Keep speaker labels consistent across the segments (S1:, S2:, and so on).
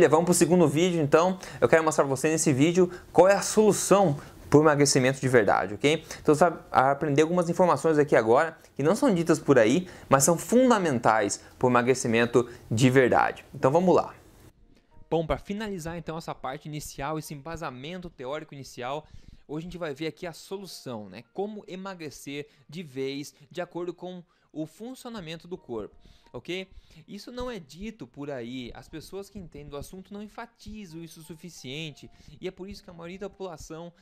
S1: Maravilha, vamos para o segundo vídeo então. Eu quero mostrar para você nesse vídeo qual é a solução para o emagrecimento de verdade, ok? Então você vai aprender algumas informações aqui agora que não são ditas por aí, mas são fundamentais para o emagrecimento de verdade. Então vamos lá. Bom, para finalizar então essa parte inicial, esse embasamento teórico inicial, hoje a gente vai ver aqui a solução, né? Como emagrecer de vez, de acordo com o funcionamento do corpo, ok? Isso não é dito por aí, as pessoas que entendem do assunto não enfatizam isso o suficiente e é por isso que a maioria da população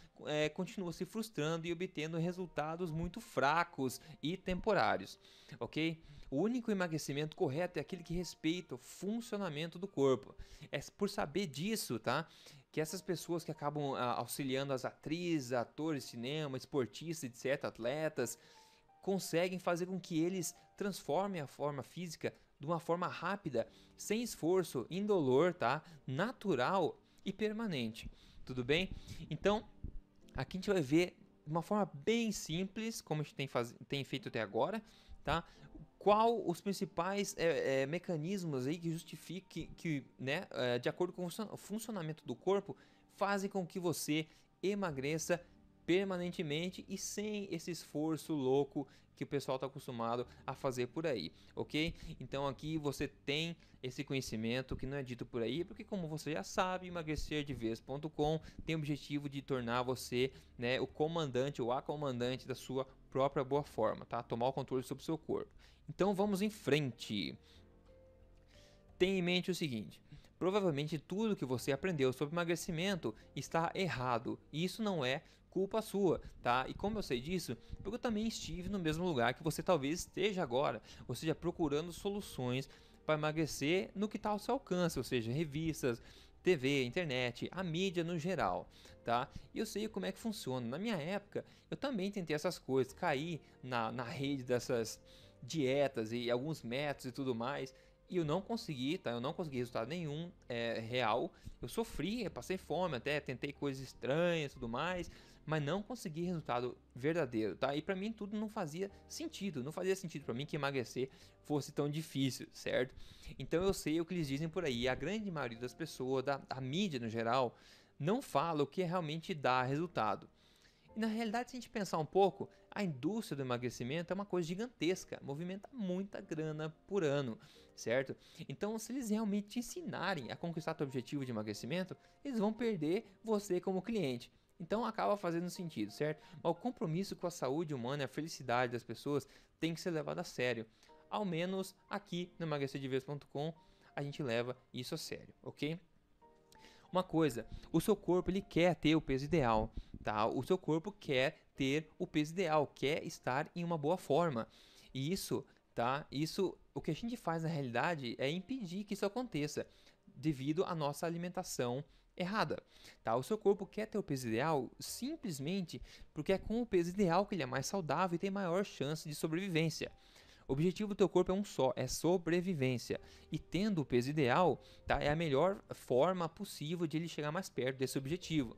S1: continua se frustrando e obtendo resultados muito fracos e temporários, ok? O único emagrecimento correto é aquele que respeita o funcionamento do corpo. É por saber disso, tá? Que essas pessoas que acabam auxiliando as atrizes, atores, cinema, esportistas, etc., atletas, conseguem fazer com que eles transformem a forma física de uma forma rápida, sem esforço, indolor, tá? Natural e permanente. Tudo bem? Então, aqui a gente vai ver de uma forma bem simples, como a gente tem feito até agora, tá? Qual os principais mecanismos aí que justifiquem que, né, de acordo com o funcionamento do corpo, fazem com que você emagreça permanentemente e sem esse esforço louco que o pessoal está acostumado a fazer por aí, ok? Então aqui você tem esse conhecimento que não é dito por aí, porque como você já sabe, emagrecerdevez.com tem o objetivo de tornar você, né, o comandante ou a comandante da sua própria boa forma, tá? Tomar o controle sobre o seu corpo. Então vamos em frente. Tenha em mente o seguinte: provavelmente tudo que você aprendeu sobre emagrecimento está errado, e isso não é culpa sua, tá? E como eu sei disso? Porque eu também estive no mesmo lugar que você talvez esteja agora, ou seja, procurando soluções para emagrecer no que está ao seu alcance, ou seja, revistas, TV, internet, a mídia no geral, tá? E eu sei como é que funciona. Na minha época, eu também tentei essas coisas, caí na rede dessas dietas e alguns métodos e tudo mais, e eu não consegui, tá? Eu não consegui resultado nenhum real. Eu sofri, eu passei fome, até tentei coisas estranhas e tudo mais, mas não consegui resultado verdadeiro, tá? E pra mim tudo não fazia sentido, não fazia sentido pra mim que emagrecer fosse tão difícil, certo? Então eu sei o que eles dizem por aí. A grande maioria das pessoas, da mídia no geral, não fala o que realmente dá resultado. E na realidade, se a gente pensar um pouco, a indústria do emagrecimento é uma coisa gigantesca, movimenta muita grana por ano, certo? Então, se eles realmente te ensinarem a conquistar teu objetivo de emagrecimento, eles vão perder você como cliente. Então, acaba fazendo sentido, certo? Mas o compromisso com a saúde humana e a felicidade das pessoas tem que ser levado a sério. Ao menos aqui no emagrecerdevez.com a gente leva isso a sério, ok? Uma coisa, o seu corpo ele quer ter o peso ideal, tá? O seu corpo quer ter o peso ideal, quer estar em uma boa forma. E isso, tá? Isso, o que a gente faz na realidade é impedir que isso aconteça, devido à nossa alimentação errada, tá? O seu corpo quer ter o peso ideal simplesmente porque é com o peso ideal que ele é mais saudável e tem maior chance de sobrevivência. O objetivo do teu corpo é um só, é sobrevivência. E tendo o peso ideal, tá, é a melhor forma possível de ele chegar mais perto desse objetivo.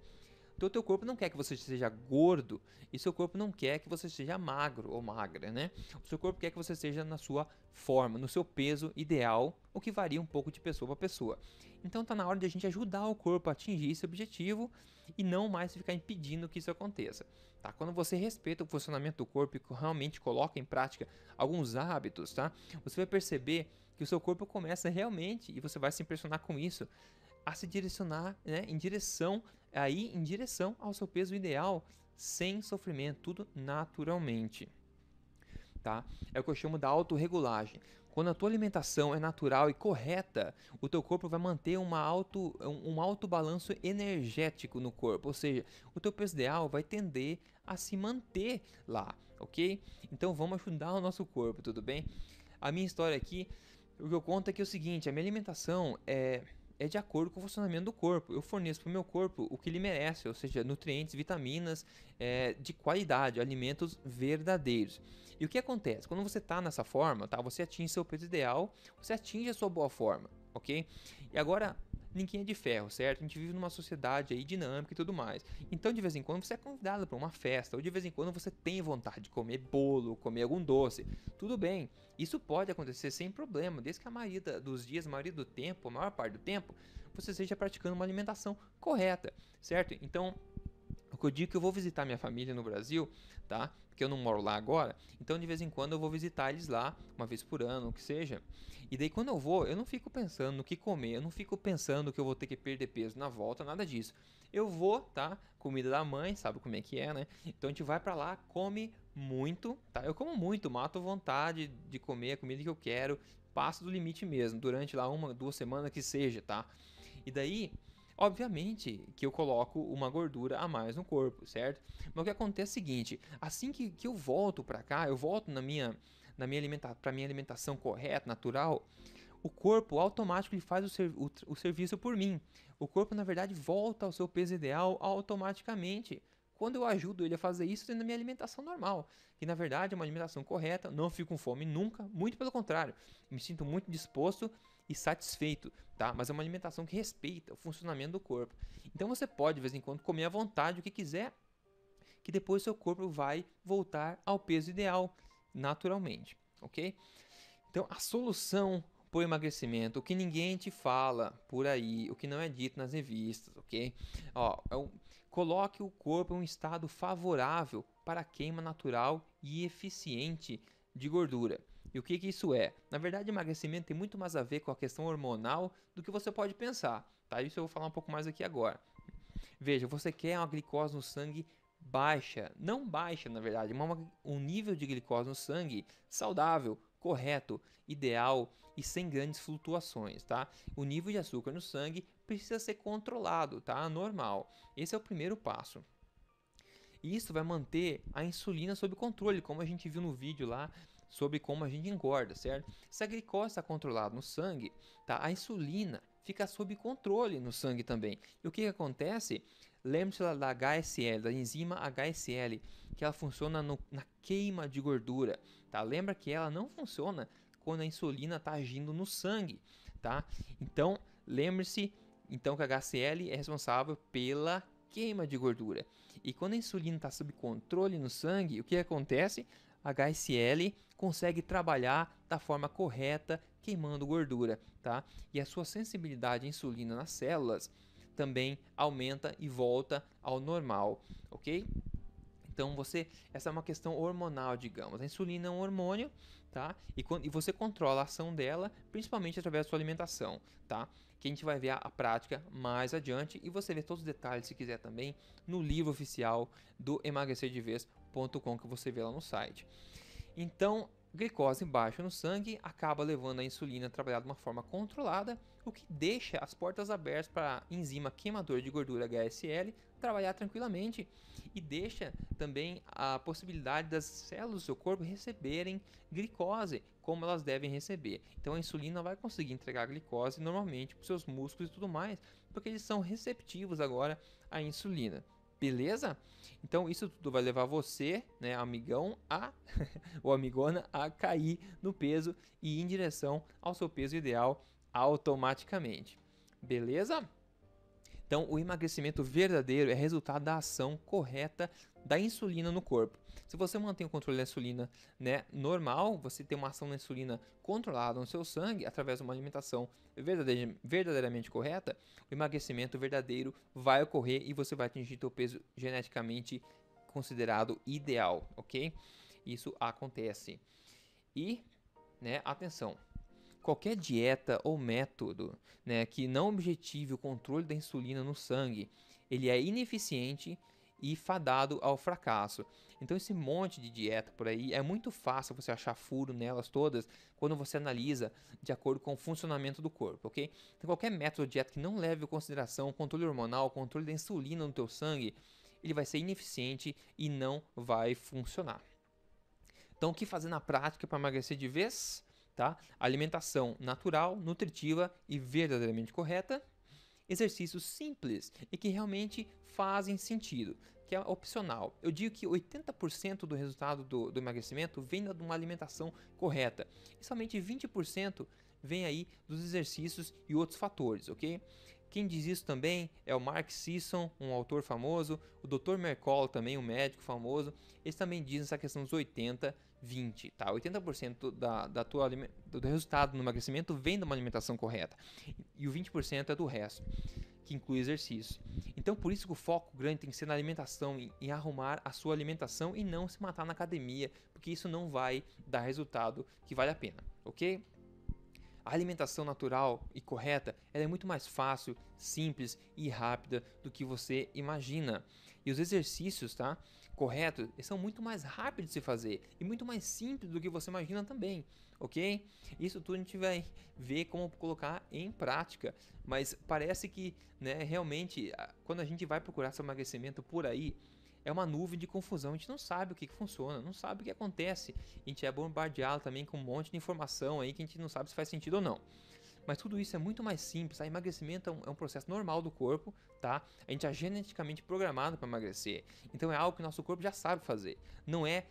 S1: Então, o teu corpo não quer que você seja gordo e seu corpo não quer que você seja magro ou magra, né? O seu corpo quer que você esteja na sua forma, no seu peso ideal, o que varia um pouco de pessoa para pessoa. Então, está na hora de a gente ajudar o corpo a atingir esse objetivo e não mais ficar impedindo que isso aconteça. Tá? Quando você respeita o funcionamento do corpo e realmente coloca em prática alguns hábitos, tá? Você vai perceber que o seu corpo começa realmente, e você vai se impressionar com isso, a se direcionar, né, em direção ao seu peso ideal, sem sofrimento, tudo naturalmente, tá? É o que eu chamo da autorregulagem. Quando a tua alimentação é natural e correta, o teu corpo vai manter um alto balanço energético no corpo, ou seja, o teu peso ideal vai tender a se manter lá, ok? Então vamos ajudar o nosso corpo, tudo bem? A minha história aqui, o que eu conto é que é o seguinte: a minha alimentação é de acordo com o funcionamento do corpo. Eu forneço para o meu corpo o que ele merece, ou seja, nutrientes, vitaminas de qualidade, alimentos verdadeiros. E o que acontece? Quando você está nessa forma, tá? Você atinge seu peso ideal, você atinge a sua boa forma, ok? E agora, ninguém é de ferro, certo? A gente vive numa sociedade aí dinâmica e tudo mais. Então, de vez em quando, você é convidado para uma festa, ou de vez em quando você tem vontade de comer bolo, comer algum doce. Tudo bem, isso pode acontecer sem problema, desde que a maioria dos dias, a maioria do tempo, a maior parte do tempo, você esteja praticando uma alimentação correta, certo? Então, o que eu digo é que eu vou visitar minha família no Brasil, tá? Porque eu não moro lá agora, então de vez em quando eu vou visitar eles lá, uma vez por ano, o que seja. E daí quando eu vou, eu não fico pensando no que comer, eu não fico pensando que eu vou ter que perder peso na volta, nada disso. Eu vou, tá? Comida da mãe, sabe como é que é, né? Então a gente vai pra lá, come muito, tá? Eu como muito, mato vontade de comer a comida que eu quero, passo do limite mesmo, durante lá 1, 2 semanas que seja, tá? E daí obviamente que eu coloco uma gordura a mais no corpo, certo? Mas o que acontece é o seguinte, assim que eu volto para cá, eu volto para minha alimentação correta, natural, o corpo automático ele faz o serviço por mim. O corpo, na verdade, volta ao seu peso ideal automaticamente. Quando eu ajudo ele a fazer isso na minha alimentação normal, que na verdade é uma alimentação correta, não fico com fome nunca, muito pelo contrário, me sinto muito disposto e satisfeito, tá? Mas é uma alimentação que respeita o funcionamento do corpo. Então você pode de vez em quando comer à vontade o que quiser, que depois seu corpo vai voltar ao peso ideal naturalmente, ok? Então a solução para o emagrecimento, o que ninguém te fala por aí, o que não é dito nas revistas, ok? Ó, coloque o corpo em um estado favorável para a queima natural e eficiente de gordura. E o que isso é? Na verdade, emagrecimento tem muito mais a ver com a questão hormonal do que você pode pensar, tá? Isso eu vou falar um pouco mais aqui agora. Veja, você quer uma glicose no sangue baixa, não baixa na verdade, mas um nível de glicose no sangue saudável, correto, ideal e sem grandes flutuações, tá? O nível de açúcar no sangue precisa ser controlado, tá? Normal. Esse é o primeiro passo. Isso vai manter a insulina sob controle, como a gente viu no vídeo lá sobre como a gente engorda, certo? Se a glicose está controlada no sangue, tá? A insulina fica sob controle no sangue também. E o que acontece? Lembre-se da HSL, da enzima HSL, que ela funciona na queima de gordura, tá? Lembra que ela não funciona quando a insulina está agindo no sangue, tá? Então, lembre-se então que a HCl é responsável pela queima de gordura. E quando a insulina está sob controle no sangue, o que acontece? A HCl consegue trabalhar da forma correta, queimando gordura, tá? E a sua sensibilidade à insulina nas células também aumenta e volta ao normal, ok? Então essa é uma questão hormonal, digamos. A insulina é um hormônio, tá? E você controla a ação dela, principalmente através da sua alimentação, tá? Que a gente vai ver a prática mais adiante e você vê todos os detalhes, se quiser também, no livro oficial do emagrecerdevez.com que você vê lá no site. Então, glicose baixa no sangue acaba levando a insulina a trabalhar de uma forma controlada, o que deixa as portas abertas para a enzima queimadora de gordura HSL trabalhar tranquilamente e deixa também a possibilidade das células do seu corpo receberem glicose como elas devem receber. Então a insulina vai conseguir entregar glicose normalmente para os seus músculos e tudo mais, porque eles são receptivos agora à insulina. Beleza? Então isso tudo vai levar você, né, amigão, ou amigona, a cair no peso e ir em direção ao seu peso ideal automaticamente. Beleza? Então, o emagrecimento verdadeiro é resultado da ação correta da insulina no corpo. Se você mantém o controle da insulina, né, normal, você tem uma ação da insulina controlada no seu sangue através de uma alimentação verdadeiramente correta, o emagrecimento verdadeiro vai ocorrer e você vai atingir seu peso geneticamente considerado ideal, ok? Isso acontece. E, né, atenção. Qualquer dieta ou método, né, que não objetive o controle da insulina no sangue, ele é ineficiente e fadado ao fracasso. Então esse monte de dieta por aí, é muito fácil você achar furo nelas todas quando você analisa de acordo com o funcionamento do corpo, ok? Então qualquer método de dieta que não leve em consideração o controle hormonal, o controle da insulina no teu sangue, ele vai ser ineficiente e não vai funcionar. Então o que fazer na prática para emagrecer de vez? Tá? Alimentação natural, nutritiva e verdadeiramente correta. Exercícios simples e que realmente fazem sentido, que é opcional. Eu digo que 80% do resultado do emagrecimento vem de uma alimentação correta e somente 20% vem aí dos exercícios e outros fatores, ok? Quem diz isso também é o Mark Sisson, um autor famoso, o Dr. Mercola também, um médico famoso. Eles também dizem essa questão dos 80-20, tá? 80% do resultado no emagrecimento vem de uma alimentação correta e o 20% é do resto, que inclui exercício. Então, por isso que o foco grande tem que ser na alimentação, em arrumar a sua alimentação e não se matar na academia, porque isso não vai dar resultado que vale a pena, ok? A alimentação natural e correta, ela é muito mais fácil, simples e rápida do que você imagina. E os exercícios, tá, corretos, eles são muito mais rápidos de se fazer e muito mais simples do que você imagina também, ok? Isso tudo a gente vai ver como colocar em prática, mas parece que, né, realmente, quando a gente vai procurar seu emagrecimento por aí, é uma nuvem de confusão, a gente não sabe o que funciona, não sabe o que acontece, a gente é bombardeado também com um monte de informação aí que a gente não sabe se faz sentido ou não. Mas tudo isso é muito mais simples, o emagrecimento é um processo normal do corpo, tá? A gente é geneticamente programado para emagrecer, então é algo que o nosso corpo já sabe fazer, não é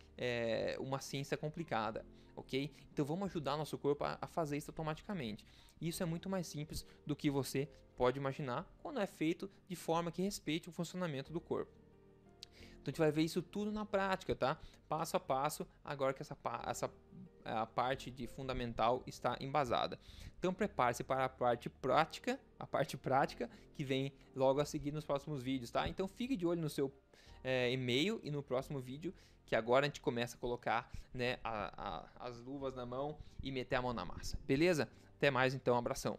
S1: uma ciência complicada, ok? Então vamos ajudar nosso corpo a fazer isso automaticamente. Isso é muito mais simples do que você pode imaginar quando é feito de forma que respeite o funcionamento do corpo. Então a gente vai ver isso tudo na prática, tá? Passo a passo, agora que a parte de fundamental está embasada. Então prepare-se para a parte prática que vem logo a seguir nos próximos vídeos, tá? Então fique de olho no seu e-mail e no próximo vídeo, que agora a gente começa a colocar, né, as luvas na mão e meter a mão na massa. Beleza? Até mais então, abração.